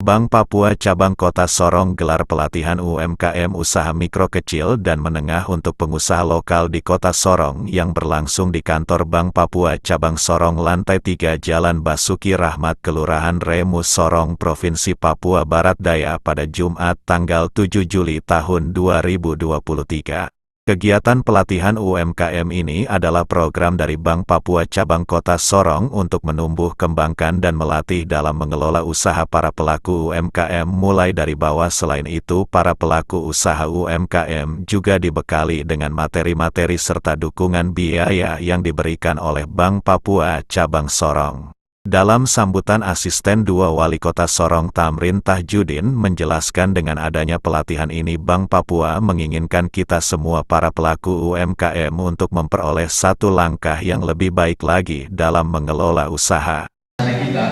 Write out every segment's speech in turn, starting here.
Bank Papua Cabang Kota Sorong gelar pelatihan UMKM usaha mikro kecil dan menengah untuk pengusaha lokal di Kota Sorong yang berlangsung di kantor Bank Papua Cabang Sorong lantai 3 Jalan Basuki Rahmat Kelurahan Remus Sorong Provinsi Papua Barat Daya pada Jumat tanggal 7 Juli tahun 2023. Kegiatan pelatihan UMKM ini adalah program dari Bank Papua Cabang Kota Sorong untuk menumbuh kembangkan dan melatih dalam mengelola usaha para pelaku UMKM mulai dari bawah. Selain itu, para pelaku usaha UMKM juga dibekali dengan materi-materi serta dukungan biaya yang diberikan oleh Bank Papua Cabang Sorong. Dalam sambutan Asisten 2 Wali Kota Sorong Tamrin Tahjudin menjelaskan dengan adanya pelatihan ini Bank Papua menginginkan kita semua para pelaku UMKM untuk memperoleh satu langkah yang lebih baik lagi dalam mengelola usaha. Kita,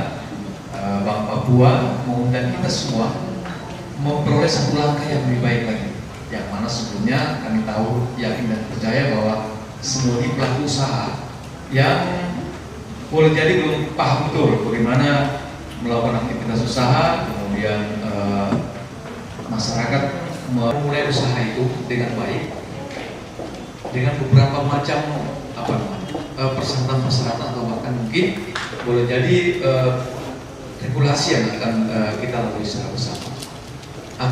Bank Papua mengundang kita semua memperoleh satu langkah yang lebih baik lagi. Yang mana sebelumnya kami tahu, yakin dan percaya bahwa semua ini pelaku usaha yang boleh jadi belum paham betul bagaimana melakukan aktivitas usaha, kemudian masyarakat memulai usaha itu dengan baik, dengan beberapa macam persyaratan-persyaratan atau bahkan mungkin boleh jadi regulasi yang akan kita lalui secara bersama.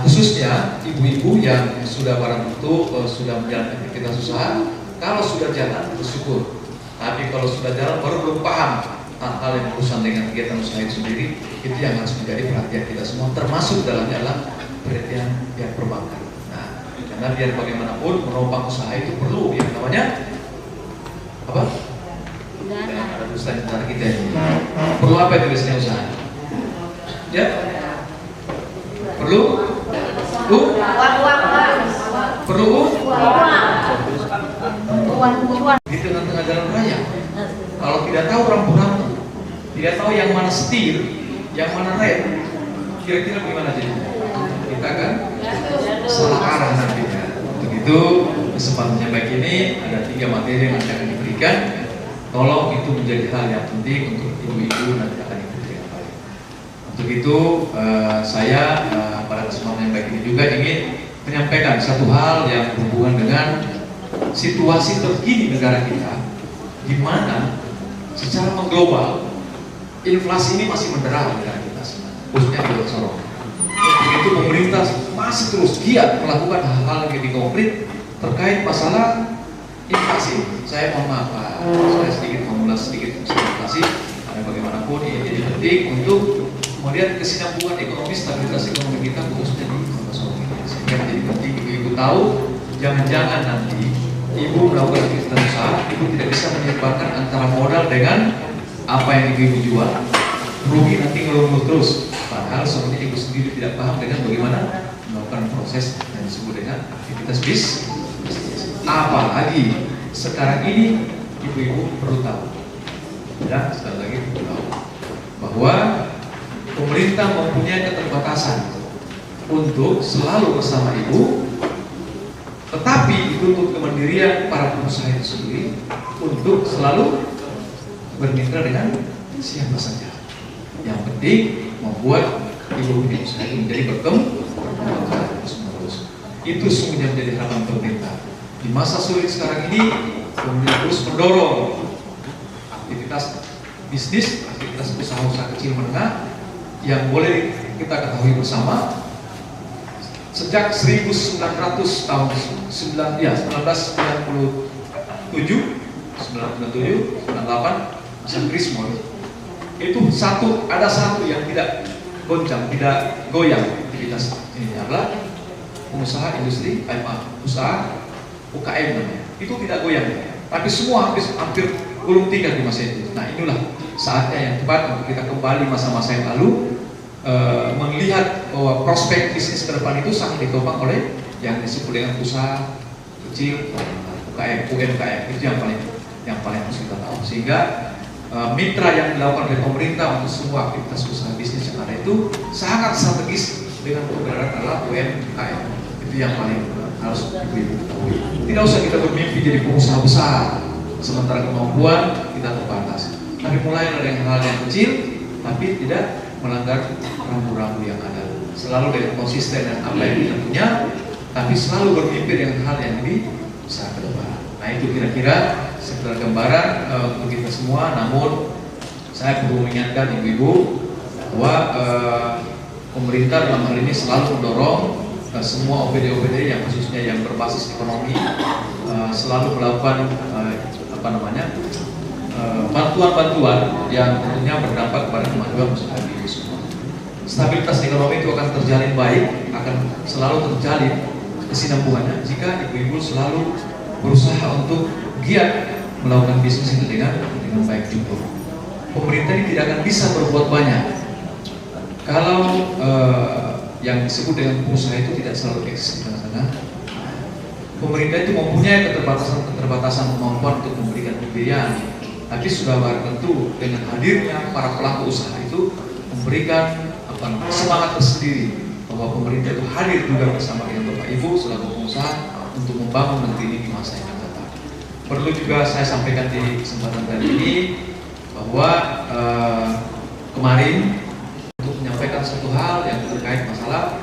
Khususnya ibu-ibu yang sudah barang tentu sudah menjalankan aktivitas usaha, kalau sudah jalan bersyukur. Tapi kalau sudah jalan baru belum paham hal-hal yang berurusan dengan kegiatan usaha itu sendiri, itu yang harus menjadi perhatian kita semua, termasuk dalamnya adalah perhatian pihak perbankan. Nah, karena biar bagaimanapun menopang usaha itu perlu yang namanya apa? Dana. Ada usaha negara kita ini. Perlu apa itu biasanya usaha? Ya? Perlu? Perlu? Di tengah-tengah jalan raya, kalau tidak tahu rambu-rambu, tidak tahu yang mana setir, yang mana rem, kira-kira bagaimana jadi? Kita kan salah arah nantinya. Untuk itu kesempatan yang baik ini ada 3 materi yang akan diberikan. Tolong itu menjadi hal yang penting untuk ibu-ibu nanti akan ikuti dengan baik. Untuk itu saya pada kesempatan yang baik ini juga ingin menyampaikan satu hal yang berhubungan dengan situasi terkini negara kita, di mana secara mengglobal inflasi ini masih mendera negara kita, khususnya di Kota Sorong. Itu pemerintah masih terus giat melakukan hal-hal yang lebih konkret terkait masalah inflasi. Saya mohon maaf Pak, saya sedikit formulasi sedikit inflasi, karena bagaimanapun ini jadi penting untuk kemudian kesinambungan ekonomi, stabilitas ekonomi kita khususnya di Kota Sorong ini. Sehingga menjadi penting ibu-ibu tahu, jangan-jangan nanti ibu melakukan aktivitas usaha, ibu tidak bisa menyebarkan antara modal dengan apa yang ibu jual, rugi nanti ngeluh terus. Padahal sebenarnya ibu sendiri tidak paham dengan bagaimana melakukan proses yang disebut dengan aktivitas bisnis. Apalagi sekarang ini ibu-ibu perlu tahu, ya sekali lagi perlu tahu bahwa pemerintah mempunyai keterbatasan untuk selalu bersama ibu. Tetapi dituntut kemandirian para pengusaha itu sendiri untuk selalu bermitra dengan siapa saja. Yang penting membuat ibu usaha itu menjadi berkembang terus-menerus. Itu sungguhnya menjadi harapan pemerintah. Di masa sulit sekarang ini, pemerintah terus mendorong aktivitas bisnis, aktivitas usaha-usaha kecil menengah yang boleh kita ketahui bersama. Sejak 1997, masa Krismon itu ada satu yang tidak goncang, tidak goyang aktivitas ini adalah pengusaha industri, usaha UKM namanya. Itu tidak goyang, tapi semua hampir gulung tikar di masa itu. Nah inilah saatnya yang tepat untuk kita kembali masa-masa yang lalu. Melihat bahwa prospek bisnis ke depan itu sangat ditopang oleh yang disebut dengan usaha kecil, UMKM itu yang paling harus kita tahu. Sehingga mitra yang dilakukan oleh pemerintah untuk semua aktivitas usaha bisnis yang ada itu sangat strategis dengan penggerak adalah UMKM. Itu yang paling harus ibu-ibu ketahui. Tidak usah kita bermimpi jadi pengusaha besar, sementara kemampuan kita terbatas. Tapi mulai dari hal-hal yang kecil, tapi tidak melanggar rambu-rambu yang ada. Selalu dengan konsisten dengan apa yang kita punya, tapi selalu berpikir dengan hal yang lebih besar ke depan. Nah itu kira-kira sekedar gambaran untuk kita semua. Namun saya perlu mengingatkan ibu-ibu bahwa pemerintah dalam hal ini selalu mendorong semua OPD-OPD yang khususnya yang berbasis ekonomi selalu melakukan bantuan-bantuan yang tentunya berdampak kepada kemajuan usaha ibu semua. Stabilitas ekonomi itu akan terjalin baik, akan selalu terjalin kesinambungannya jika ibu-ibu selalu berusaha untuk giat melakukan bisnis itu dengan baik juga. Pemerintah ini tidak akan bisa berbuat banyak kalau yang disebut dengan pengusaha itu tidak selalu eksis di tengah-tengah. Pemerintah itu mempunyai keterbatasan kemampuan untuk memberikan pembiayaan, tapi sudah barang tentu dengan hadirnya para pelaku usaha itu memberikan semangat tersendiri bahwa pemerintah itu hadir juga bersama dengan Bapak Ibu selaku pengusaha untuk membangun negeri ini di masa yang akan datang. Perlu juga saya sampaikan di kesempatan kali ini bahwa kemarin untuk menyampaikan satu hal yang terkait masalah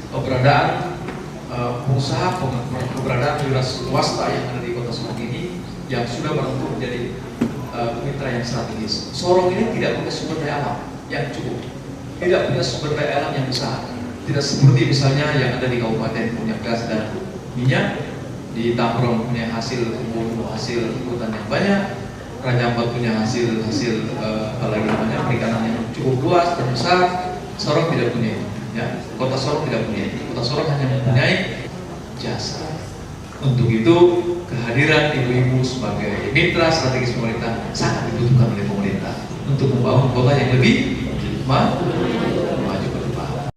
keberadaan pengusaha, keberadaan wira swasta yang ada di Kota Sorong ini yang sudah berbentuk menjadi mitra yang strategis. Sorong ini tidak punya sumber daya alam yang cukup, tidak punya sumber daya alam yang besar, tidak seperti misalnya yang ada di kabupaten punya gas dan minyak, di Tamron punya hasil hutan yang banyak, Raja Ampat punya hasil perikanan yang cukup luas dan besar. Sorong tidak punya itu, ya. Kota Sorong tidak punya itu. Kota Sorong hanya mempunyai jasa. Untuk itu kehadiran ibu-ibu sebagai mitra strategis pemerintah sangat dibutuhkan oleh pemerintah untuk membangun kota yang lebih maju ke depan.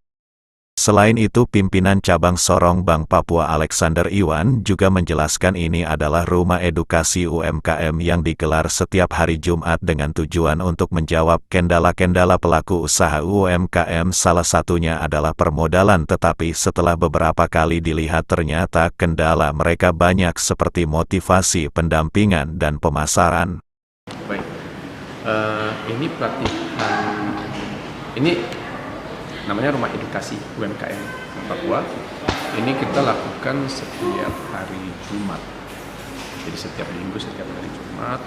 Selain itu, pimpinan cabang Sorong Bank Papua Alexander Iwan juga menjelaskan ini adalah rumah edukasi UMKM yang digelar setiap hari Jumat dengan tujuan untuk menjawab kendala-kendala pelaku usaha UMKM. Salah satunya adalah permodalan, tetapi setelah beberapa kali dilihat ternyata kendala mereka banyak seperti motivasi, pendampingan, dan pemasaran. Baik, ini pelatihan, ini namanya Rumah Edukasi UMKM Papua. Ini kita lakukan setiap hari Jumat. Jadi setiap minggu, setiap hari Jumat.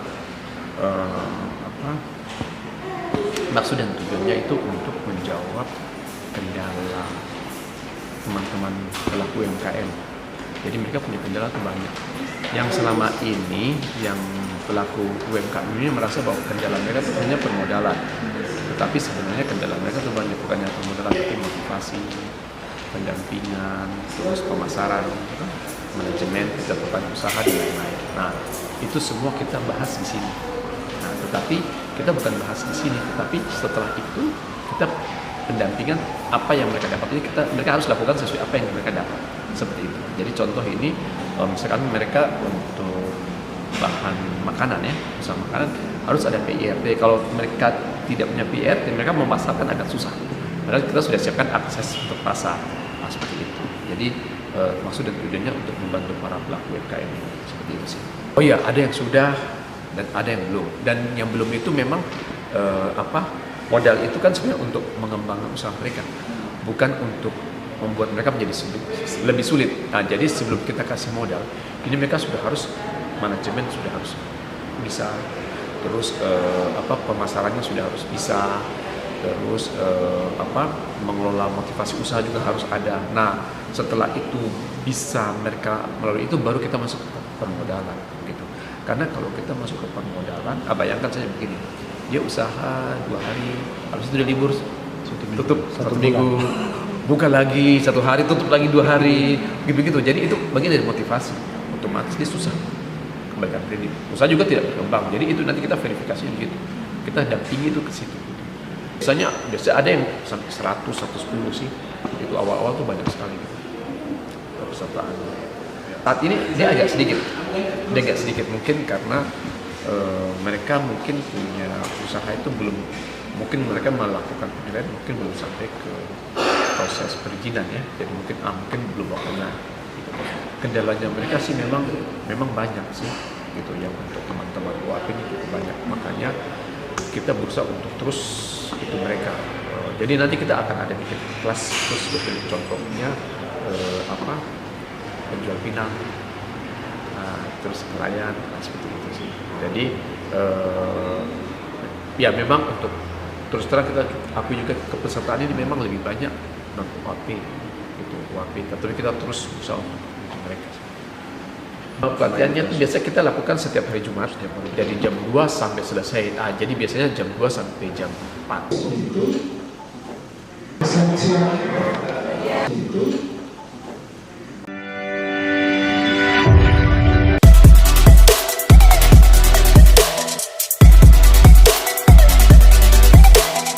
Maksud dan tujuannya itu untuk menjawab kendala teman-teman pelaku UMKM. Jadi mereka punya kendala itu banyak. Yang selama ini yang pelaku UMKM ini merasa bahwa kendala mereka itu hanya permodalan. Tetapi sebenarnya kendala mereka itu banyak, bukan hanya permodalan, tapi motivasi, pendampingan, terus pemasaran, manajemen, keterbukaan usaha, dan lain-lain. Nah, itu semua kita bahas di sini. Nah, tetapi kita bukan bahas di sini, tetapi setelah itu kita pendampingan apa yang mereka dapat. Jadi mereka harus lakukan sesuai apa yang mereka dapat. Seperti itu. Jadi contoh ini, misalkan mereka untuk bahan makanan ya, usaha makanan harus ada PIRT. Kalau mereka tidak punya PIRT, mereka memasarkan agak susah. Padahal kita sudah siapkan akses untuk pasar, seperti itu. Jadi maksud dan tujuannya untuk membantu para pelaku UMKM seperti itu sih. Oh iya, ada yang sudah dan ada yang belum. Dan yang belum itu memang modal itu kan sebenarnya untuk mengembangkan usaha mereka, bukan untuk membuat mereka menjadi lebih sulit. Nah, jadi sebelum kita kasih modal, ini mereka sudah harus manajemen sudah harus bisa, terus pemasarannya sudah harus bisa, terus mengelola motivasi usaha juga harus ada. Nah, setelah itu bisa mereka melalui itu, baru kita masuk ke permodalan gitu. Karena kalau kita masuk ke permodalan, bayangkan saja begini, dia usaha 2 hari, habis itu dia libur, tutup 1 minggu, buka lagi 1 hari, tutup lagi 2 hari, begitu. Jadi itu bagian dari motivasi, otomatis dia susah kembalikan kredit. Usaha juga tidak berkembang. Jadi itu nanti kita verifikasi gitu. Kita dampingi itu ke situ. Biasanya ada yang sampai 100, 110 sih. Itu awal-awal tuh banyak sekali gitu. Pesertaan. Saat ini dia agak sedikit mungkin karena mereka mungkin punya usaha itu belum, mungkin mereka melakukan penilaian mungkin belum sampai ke proses perizinan ya. Jadi mungkin belum waktunya. Gitu. Kendalanya mereka sih memang banyak sih gitu, yang untuk teman-teman UAP ini cukup banyak. Makanya kita berusaha untuk terus itu mereka. Jadi nanti kita akan ada bikin kelas khusus seperti contohnya penjual pinang, terus nelayan, seperti itu sih. Jadi ya memang untuk terus terang aku juga kepesertaan ini memang lebih banyak non UAP gitu, UAP. Tapi kita terus berusaha untuk mereka. Pelatihannya itu biasa kita lakukan setiap hari Jumat, dari jam 2 sampai selesai. Jadi biasanya jam 2 sampai jam 4.